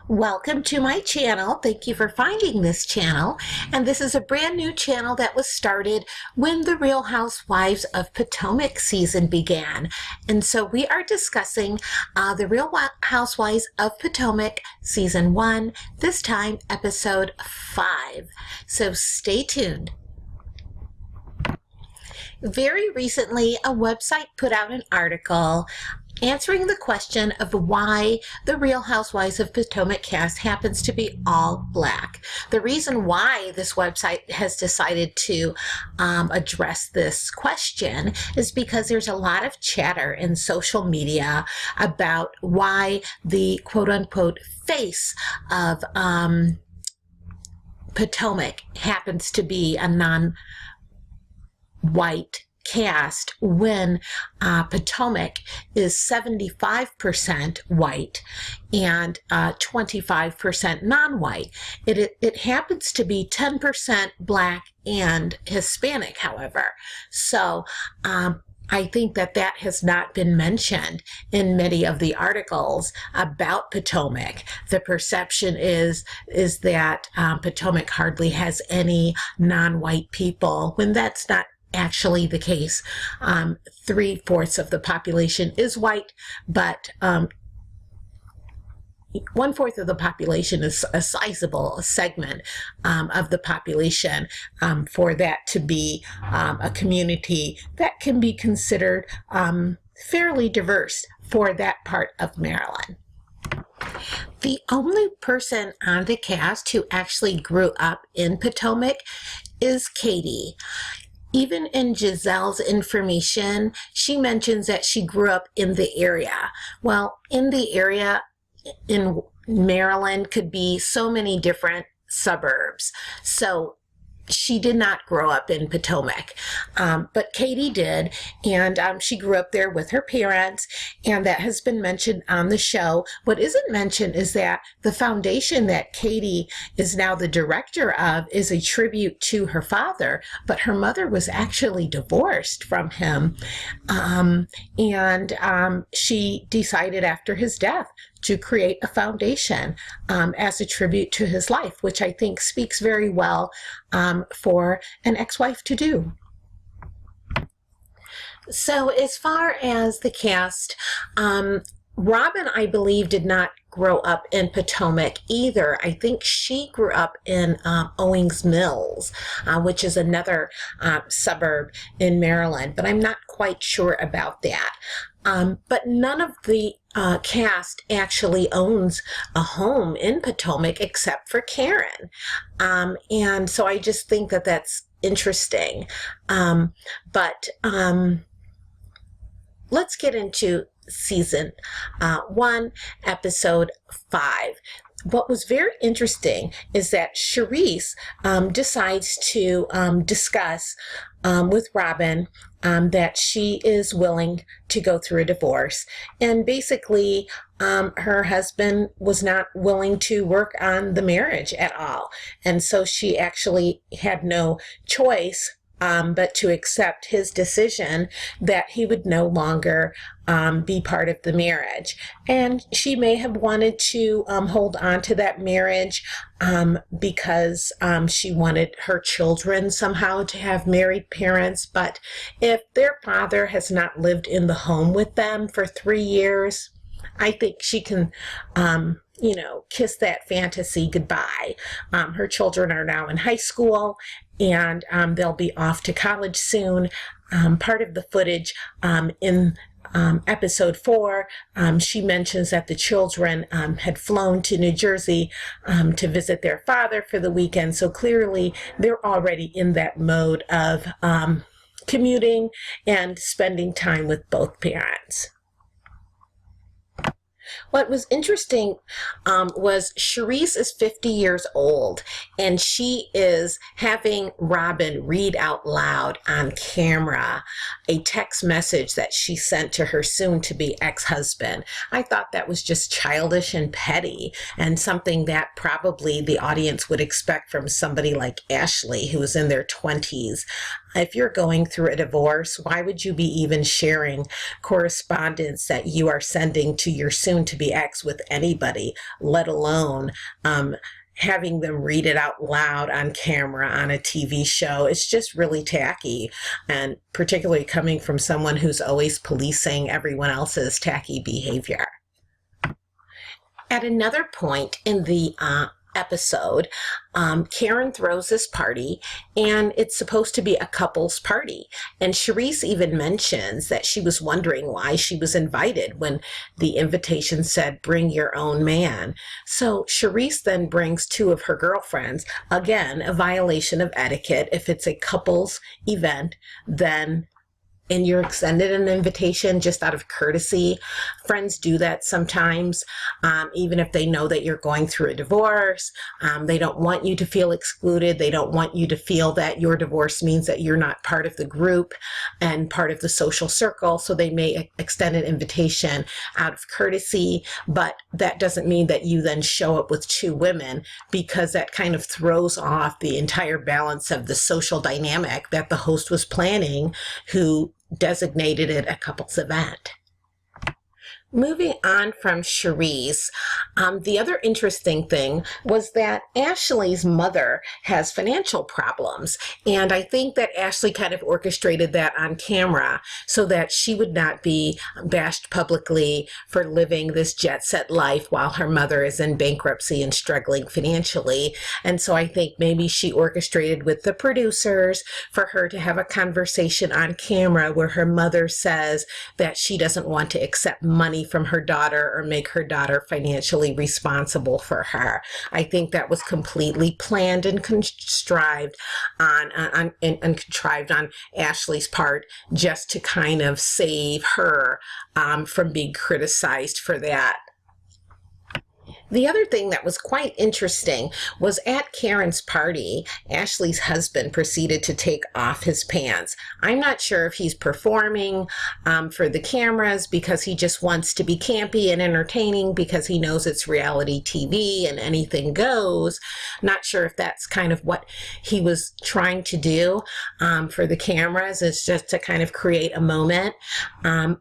Welcome to my channel. Thank you for finding this channel. And this is a brand new channel that was started when the Real Housewives of Potomac season began. And so we are discussing the Real Housewives of Potomac season 1, this time episode 5. So stay tuned. Very recently, a website put out an article answering the question of why the Real Housewives of Potomac cast happens to be all black. The reason why this website has decided to address this question is because there's a lot of chatter in social media about why the quote-unquote face of Potomac happens to be a non-white cast when Potomac is 75% white and 25% non-white. It happens to be 10% black and Hispanic, however. So I think that has not been mentioned in many of the articles about Potomac. The perception is that Potomac hardly has any non-white people, when that's not actually the case. 3/4 of the population is white, but 1/4 of the population is a sizable segment of the population for that to be a community that can be considered fairly diverse for that part of Maryland. The only person on the cast who actually grew up in Potomac is Katie. Even in Giselle's information, she mentions that she grew up in the area. Well, in the area in Maryland could be so many different suburbs. So she did not grow up in Potomac, but Katie did, and she grew up there with her parents, and that has been mentioned on the show. What isn't mentioned is that the foundation that Katie is now the director of is a tribute to her father, but her mother was actually divorced from him, and she decided after his death to create a foundation as a tribute to his life, which I think speaks very well for an ex-wife to do. So as far as the cast, Robin, I believe, did not grow up in Potomac either. I think she grew up in Owings Mills, which is another suburb in Maryland, but I'm not quite sure about that. But none of the cast actually owns a home in Potomac except for Karen. And so I just think that that's interesting. But let's get into season 1, episode 5. What was very interesting is that Charisse decides to discuss with Robin that she is willing to go through a divorce. And basically, her husband was not willing to work on the marriage at all. And so she actually had no choice but to accept his decision that he would no longer be part of the marriage. And she may have wanted to hold on to that marriage because she wanted her children somehow to have married parents. But if their father has not lived in the home with them for 3 years, I think she can kiss that fantasy goodbye. Her children are now in high school, and they'll be off to college soon. Part of the footage in episode 4, she mentions that the children had flown to New Jersey to visit their father for the weekend. So clearly they're already in that mode of commuting and spending time with both parents. What was interesting was Charisse is 50 years old, and she is having Robin read out loud on camera a text message that she sent to her soon-to-be ex-husband. I thought that was just childish and petty, and something that probably the audience would expect from somebody like Ashley, who was in their 20s. If you're going through a divorce, why would you be even sharing correspondence that you are sending to your soon-to-be ex with anybody, let alone having them read it out loud on camera on a TV show? It's just really tacky, and particularly coming from someone who's always policing everyone else's tacky behavior. At another point in the episode, Karen throws this party, and it's supposed to be a couple's party. And Charisse even mentions that she was wondering why she was invited when the invitation said, bring your own man. So Charisse then brings two of her girlfriends. Again, a violation of etiquette. If it's a couple's event, then and you're extended an invitation just out of courtesy. Friends do that sometimes, even if they know that you're going through a divorce. They don't want you to feel excluded. They don't want you to feel that your divorce means that you're not part of the group and part of the social circle. So they may extend an invitation out of courtesy, but that doesn't mean that you then show up with two women, because that kind of throws off the entire balance of the social dynamic that the host was planning, who designated it a couple's event. Moving on from Charisse, the other interesting thing was that Ashley's mother has financial problems. And I think that Ashley kind of orchestrated that on camera so that she would not be bashed publicly for living this jet set life while her mother is in bankruptcy and struggling financially. And so I think maybe she orchestrated with the producers for her to have a conversation on camera where her mother says that she doesn't want to accept money from her daughter or make her daughter financially responsible for her. I think that was completely planned and contrived on Ashley's part, just to kind of save her from being criticized for that. The other thing that was quite interesting was at Karen's party, Ashley's husband proceeded to take off his pants. I'm not sure if he's performing for the cameras because he just wants to be campy and entertaining because he knows it's reality TV and anything goes. Not sure if that's kind of what he was trying to do for the cameras, is just to kind of create a moment,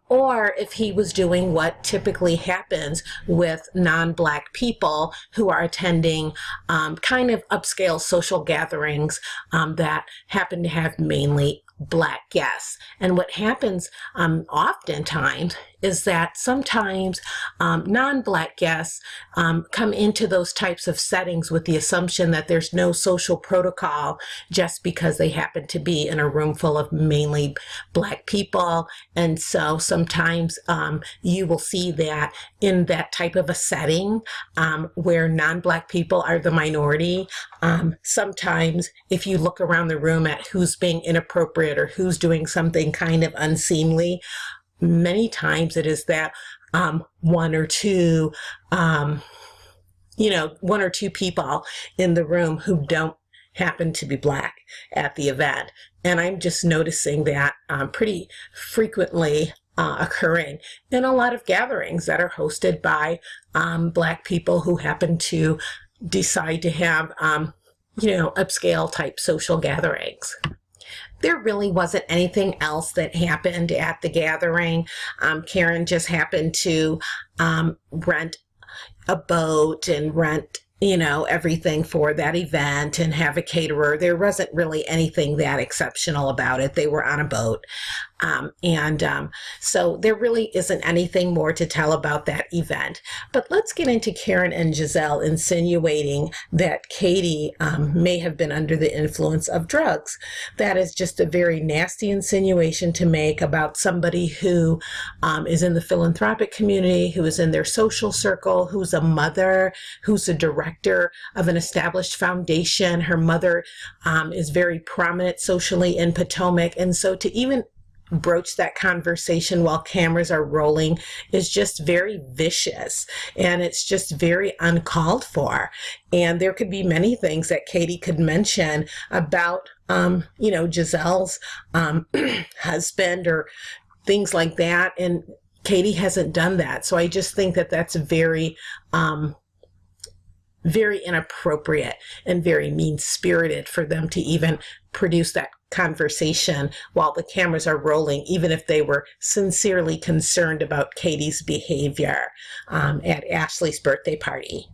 or if he was doing what typically happens with non-Black people who are attending kind of upscale social gatherings that happen to have mainly Black guests. And what happens oftentimes is that sometimes non-Black guests come into those types of settings with the assumption that there's no social protocol just because they happen to be in a room full of mainly Black people. And so sometimes you will see that in that type of a setting where non-Black people are the minority. Sometimes if you look around the room at who's being inappropriate or who's doing something kind of unseemly, many times it is that one or two people in the room who don't happen to be Black at the event. And I'm just noticing that pretty frequently occurring in a lot of gatherings that are hosted by Black people who happen to decide to have, upscale type social gatherings. There really wasn't anything else that happened at the gathering. Karen just happened to rent a boat and rent everything for that event and have a caterer. There wasn't really anything that exceptional about it. They were on a boat. So there really isn't anything more to tell about that event. But let's get into Karen and Giselle insinuating that Katie may have been under the influence of drugs. That is just a very nasty insinuation to make about somebody who is in the philanthropic community, who is in their social circle, who's a mother, who's a director of an established foundation. Her mother is very prominent socially in Potomac. And so to even broach that conversation while cameras are rolling is just very vicious, and it's just very uncalled for. And there could be many things that Katie could mention about, Giselle's husband or things like that. And Katie hasn't done that. So I just think that that's very inappropriate and very mean-spirited for them to even produce that conversation while the cameras are rolling, even if they were sincerely concerned about Katie's behavior at Ashley's birthday party.